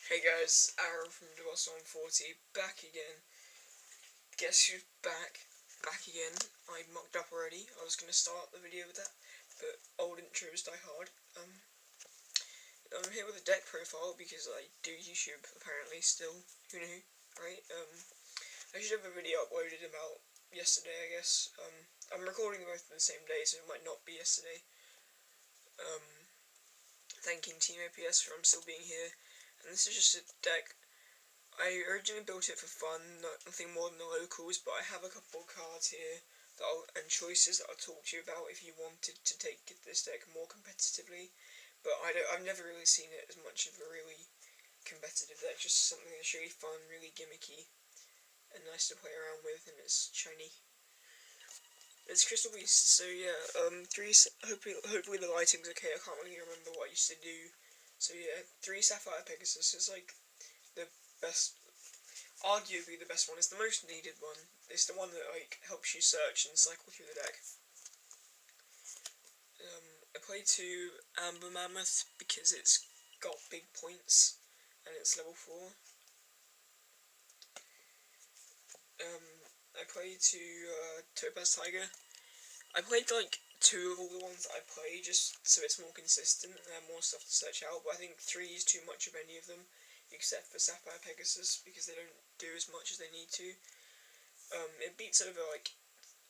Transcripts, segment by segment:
Hey guys, Aaron from DeVos140 back again. Guess who's back? Back again. I mucked up already. I was going to start the video with that, but old intros die hard. I'm here with a deck profile because I do YouTube apparently still. Who knew, right? I should have a video uploaded about yesterday, I guess. I'm recording both on the same day, so it might not be yesterday. Thanking Team APS for still being here. And this is just a deck. I originally built it for fun, nothing more than the locals, but I have a couple of cards here and choices that I'll talk to you about if you wanted to take this deck more competitively. But I've never really seen it as much of a really competitive deck, just something that's really fun, really gimmicky, and nice to play around with, and it's shiny. It's Crystal Beast, so yeah, hopefully the lighting's okay. I can't really remember what I used to do. So yeah, 3 Sapphire Pegasus is like the best, arguably the best one. It's the most needed one. It's the one that like helps you search and cycle through the deck. I play 2 Amber Mammoth because it's got big points and it's level 4. I played 2 Topaz Tiger. I played like 2 of all the ones that I play just so it's more consistent and I have more stuff to search out, but I think 3 is too much of any of them, except for Sapphire Pegasus, because they don't do as much as they need to. It beats over like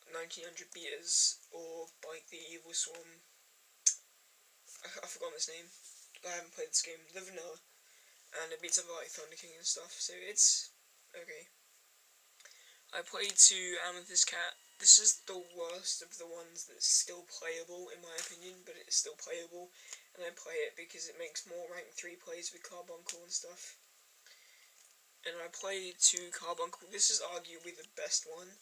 1900 beaters, or like the Evil Swarm. I've forgotten his name. I haven't played this game. The vanilla, and it beats over like Thunder King and stuff. So it's okay. I played 2 Amethyst Cat. This is the worst of the ones that's still playable in my opinion, but it's still playable, and I play it because it makes more rank 3 plays with Carbuncle and stuff. And I played 2 Carbuncle. This is arguably the best one,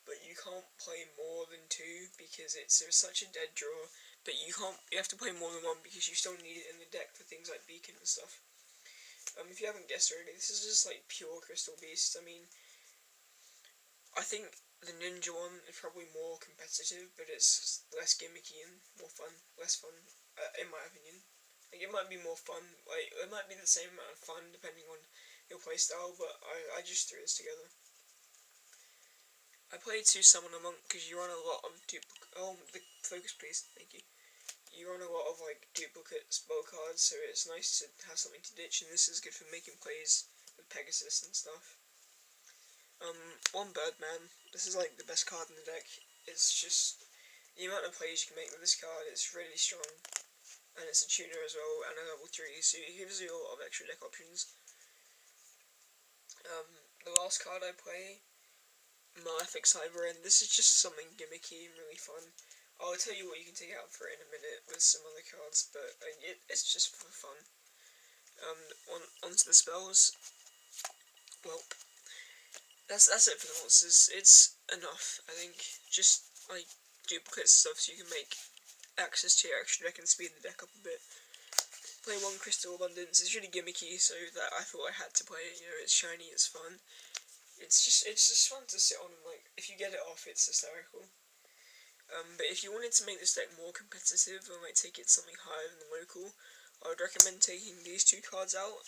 but you can't play more than 2 because it's such a dead draw. But you have to play more than 1 because you still need it in the deck for things like Beacon and stuff. If you haven't guessed already, this is just like pure Crystal Beast. I mean, I think the Ninja one is probably more competitive, but it's less gimmicky and more fun, less fun, in my opinion. Like, it might be more fun, like, it might be the same amount of fun depending on your playstyle, but I just threw this together. I played 2 Summoner Monk because you run a lot of focus please, thank you. You run a lot of like duplicate spell cards, so it's nice to have something to ditch, and this is good for making plays with Pegasus and stuff. 1 Birdman, this is like the best card in the deck. It's just, the amount of plays you can make with this card is really strong, and it's a tuner as well, and a level 3, so it gives you a lot of extra deck options. The last card I play, Malefic Cyberend, this is just something gimmicky and really fun. I'll tell you what you can take out for it in a minute with some other cards, but it's just for fun. Onto the spells. Well, that's it for the monsters. It's enough, I think. Just like duplicate stuff so you can make access to your extra deck and speed the deck up a bit. Play 1 Crystal Abundance. It's really gimmicky, so that I thought I had to play it. You know, it's shiny, it's fun. It's just fun to sit on and like, if you get it off, it's hysterical. But if you wanted to make this deck more competitive and like take it something higher than the local, I would recommend taking these 2 cards out.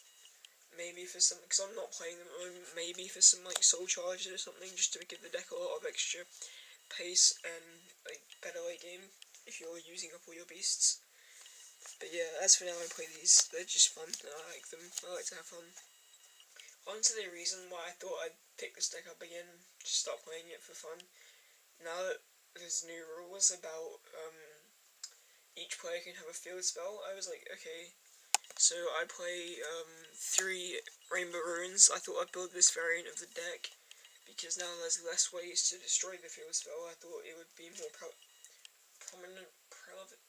Maybe for some, because I'm not playing them at the moment, maybe for some like Soul Charges or something, just to give the deck a lot of extra pace and like better late game if you're using up all your beasts. But yeah, as for now I play these, they're just fun, I like them, I like to have fun. On to the reason why I thought I'd pick this deck up again, just start playing it for fun. Now that there's new rules about each player can have a field spell, I was like, okay, so I play 3 Rainbow Ruins. I thought I'd build this variant of the deck because now there's less ways to destroy the field spell. I thought it would be more relevant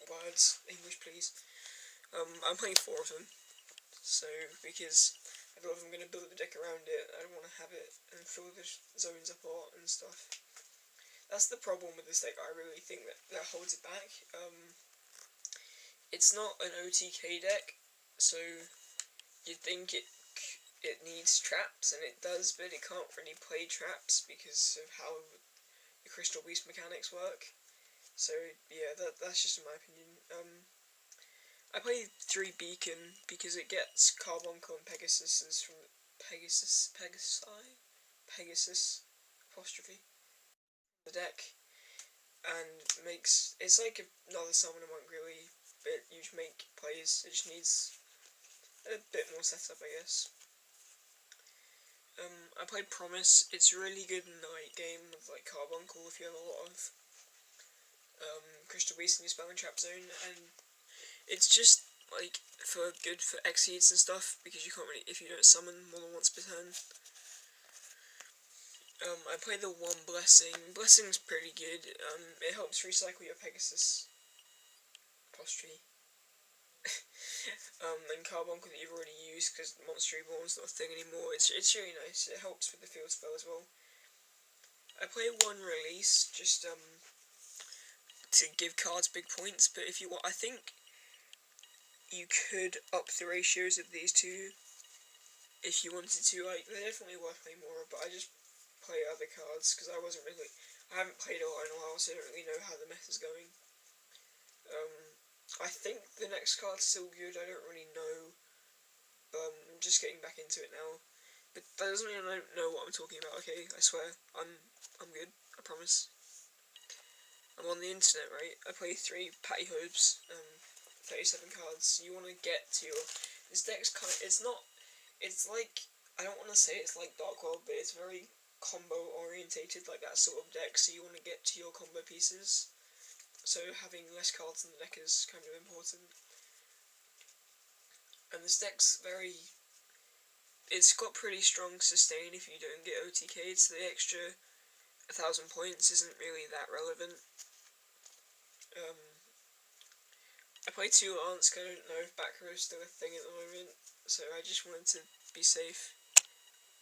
words, English please. I'm playing 4 of them, so because I thought if I'm going to build the deck around it, I don't want to have it and fill the zones up a lot and stuff. That's the problem with this deck. I really think that holds it back. It's not an OTK deck, so you'd think it needs traps, and it does, but it can't really play traps because of how the Crystal Beast mechanics work. So yeah, that's just in my opinion. I play 3 Beacon because it gets Carbuncle and Pegasus from Pegasus apostrophe the deck, and makes it's like another Summoner Monk really, but you make plays. It just needs a bit more setup, I guess. I played Promise. It's really good in the late game with like Carbuncle if you have a lot of Crystal Beast in your spell and trap zone, and it's just like good for Exceeds and stuff because you can't really if you don't summon more than once per turn. I played the 1 Blessing. Blessing's pretty good. It helps recycle your Pegasus apostrophe. And Carbuncle that you've already used because Monster Reborn's not a thing anymore. It's really nice. It helps with the field spell as well. I play 1 Release just to give cards big points, but if you want, I think you could up the ratios of these two if you wanted to. Like, they're definitely worth playing more, but I just play other cards because I haven't played a lot in a while, so I don't really know how the meta's going. I think the next card's still good. I don't really know. I'm just getting back into it now. But that doesn't mean I don't know what I'm talking about, okay? I swear. I'm good. I promise. I'm on the internet, right? I play 3 Patty Hopes, 37 cards. You want to get to your... This deck's kind of... It's not... It's like... I don't want to say it's like Dark World, but it's very combo orientated, like that sort of deck, so you want to get to your combo pieces. So having less cards in the deck is kind of important. And this deck's very... It's got pretty strong sustain if you don't get OTK'd, so the extra 1,000 points isn't really that relevant. I play 2 Lance, I don't know if back row is still a thing at the moment, so I just wanted to be safe.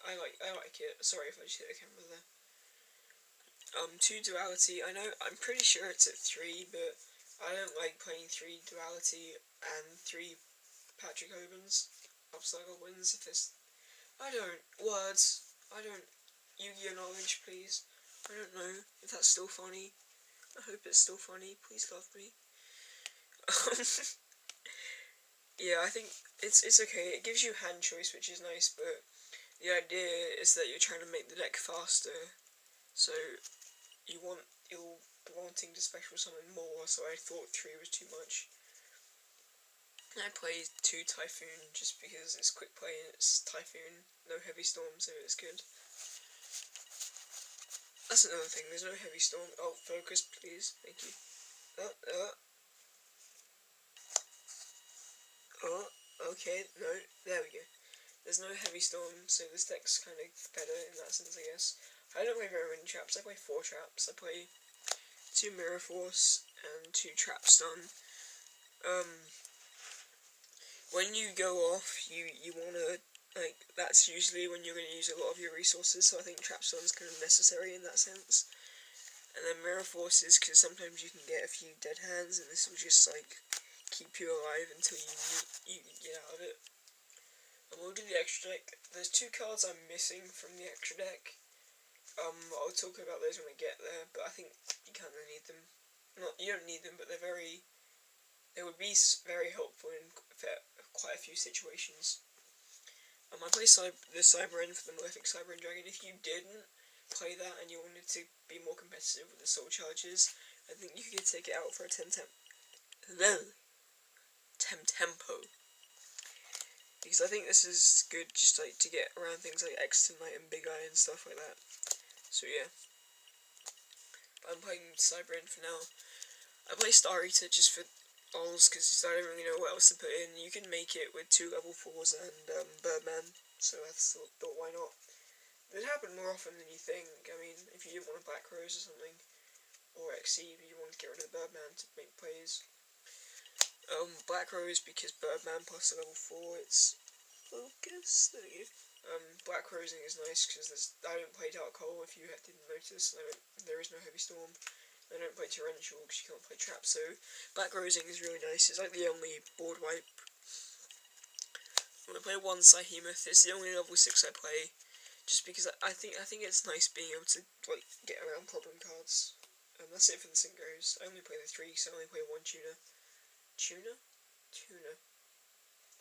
I like it. Sorry if I just hit the camera there. 2 Duality, I'm pretty sure it's at 3, but I don't like playing 3 Duality and 3 Patrick Obens. Upcycle wins if there's... Yu-Gi-Oh! Knowledge, please. I don't know if that's still funny. I hope it's still funny. Please love me. Yeah, I think it's okay. It gives you hand choice, which is nice, but the idea is that you're trying to make the deck faster. So you're wanting to special summon more, so I thought 3 was too much. I played 2 Typhoon just because it's quick play and it's Typhoon, no Heavy Storm, so it's good. That's another thing, there's no Heavy Storm. Oh, focus please, thank you. Okay, no, there we go. There's no Heavy Storm, so this deck's kind of better in that sense, I guess. I don't play very many traps, I play 4 traps. I play 2 Mirror Force and 2 Trap Stun. When you go off, you wanna, like, that's usually when you're gonna use a lot of your resources, so I think Trap Stun's kind of necessary in that sense. And then Mirror Force is because sometimes you can get a few dead hands, and this will just, like, keep you alive until you get out of it. And we'll do the extra deck. There's 2 cards I'm missing from the extra deck. I'll talk about those when I get there, but I think you kind of need them. You don't need them, but they would be very helpful in quite a few situations. I play the Cyber End for the Malefic Cyber End Dragon. If you didn't play that and you wanted to be more competitive with the Soul Charges, I think you could take it out for a tempo. Because I think this is good just like to get around things like Exton Knight and Big Eye and stuff like that. So yeah. But I'm playing Cyber End for now. I play Star Eater just for alls because I don't really know what else to put in. You can make it with 2 level 4s and Birdman, so I thought why not. It happen more often than you think. I mean, if you didn't want a Black Rose or something, or Exceed, you want to get rid of the Birdman to make plays. Black Rose because Birdman plus a level 4, it's focus. There you go. Black Rosing is nice because I don't play Dark Hole. If you didn't notice, there is no Heavy Storm. I don't play Torrential because you can't play Trap, so Black Rosing is really nice. It's like the only board wipe. When I play 1 Psyhemoth, it's the only level 6 I play, just because I think it's nice being able to like get around problem cards. That's it for the Synchros. I only play the 3, so I only play 1 Tuner. tuna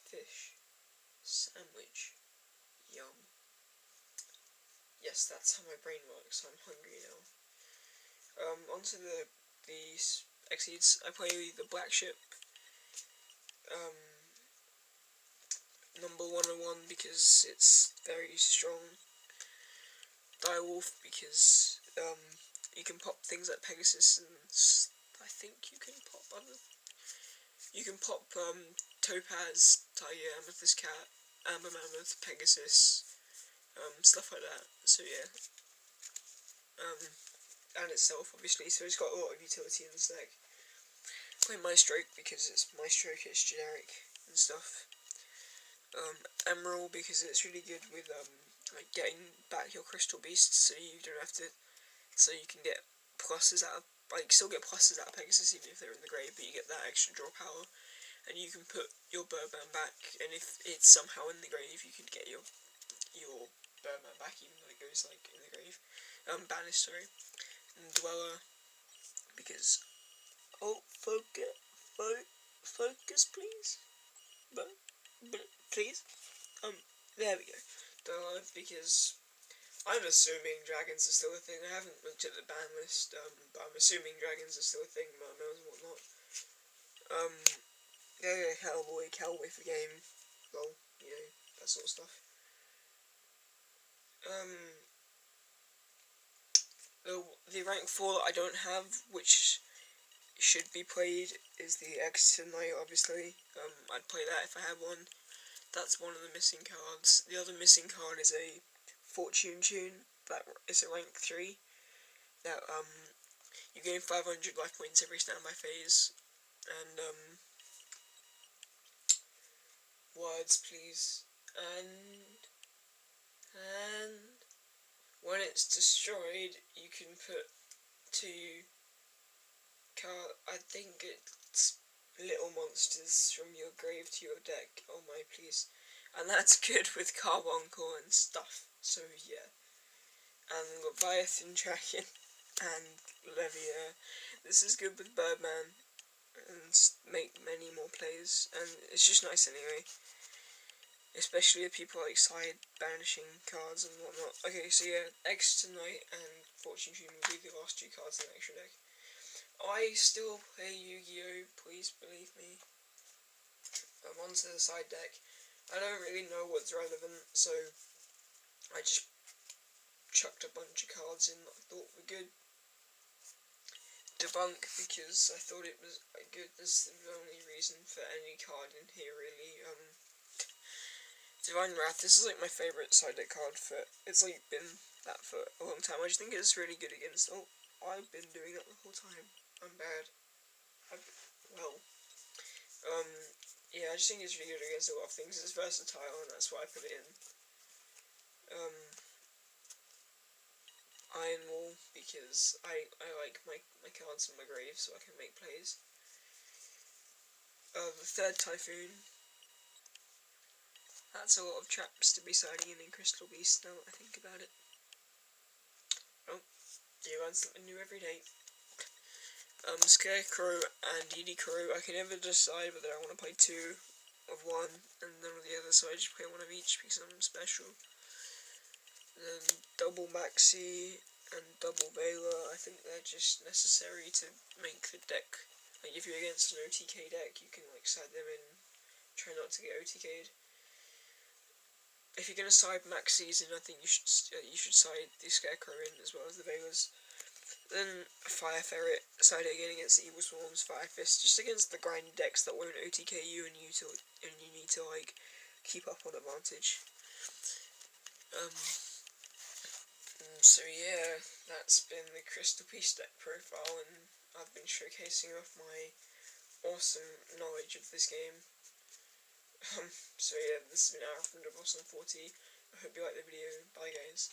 fish sandwich. Yum. Yes, that's how my brain works. I'm hungry now. Onto the Exceeds. I play the Black Ship. Number 101 because it's very strong. Direwolf because you can pop things like Pegasus, and I think you can pop other. You can pop Topaz, Tiger, Amethyst Cat, Amber Mammoth, Pegasus, stuff like that. So yeah, and itself obviously. So it's got a lot of utility in this deck. Play Maestroke because it's Maestroke, it's generic and stuff. Emerald because it's really good with like getting back your crystal beasts, so you don't have to, so you can get pluses out of, like, still get pluses out of Pegasus even if they're in the grave, but you get that extra draw power, and you can put your Birdman back, and if it's somehow in the grave, you can get your Birdman back even though it goes like in the grave. Banish, sorry, and Dweller because focus please, please. There we go. Dweller because I'm assuming dragons are still a thing. I haven't looked at the ban list, but I'm assuming dragons are still a thing, mermaids and whatnot. Yeah, cowboy for game, lol, you know, that sort of stuff. The rank 4 that I don't have, which should be played, is the Exeter Knight, obviously. I'd play that if I had one. That's one of the missing cards. The other missing card is a Fortune Tune, that is a rank 3. That, you gain 500 life points every standby phase, and, words please, and when it's destroyed, you can put 2 I think it's little monsters from your grave to your deck. Oh my, please. And that's good with Carbuncle and stuff, so yeah. And Leviathan Dragon and Levia. This is good with Birdman, and make many more plays, and it's just nice anyway. Especially if people like side banishing cards and whatnot. Okay, so yeah, Exeter Knight and Fortune Tune will be the last 2 cards in the extra deck. I still play Yu-Gi-Oh! Please believe me. I'm onto the side deck. I don't really know what's relevant, so I just chucked a bunch of cards in that I thought were good. Debunk because I thought it was good. That's the only reason for any card in here really. Divine Wrath, this is like my favourite side deck card for, it's like been that for a long time. I just think it's really good against, I've been doing that the whole time. I'm bad. Yeah, I just think it's really good against a lot of things. It's versatile, and that's why I put it in. Iron Wall, because I like my cards in my grave, so I can make plays. The third Typhoon. That's a lot of traps to be siding in Crystal Beast now that I think about it. Oh, you learn something new every day. Scarecrow and DD Crow, I can never decide whether I want to play 2 of one and none of the other, so I just play 1 of each because I'm special. And then double Maxi and double Veiler, I think they're just necessary to make the deck. Like, if you're against an OTK deck, you can like side them in, try not to get OTK'd. If you're gonna side Maxis in, I think you should side the Scarecrow in as well as the Veilers. Then Fire Ferret, side it again against the Evil Swarms, Fire Fist, just against the grindy decks that won't OTK you and you need to like keep up on advantage. So yeah, that's been the Crystal Beast deck profile, and I've been showcasing off my awesome knowledge of this game. So yeah, this has been Aaron from Awesome 40. I hope you liked the video. Bye guys.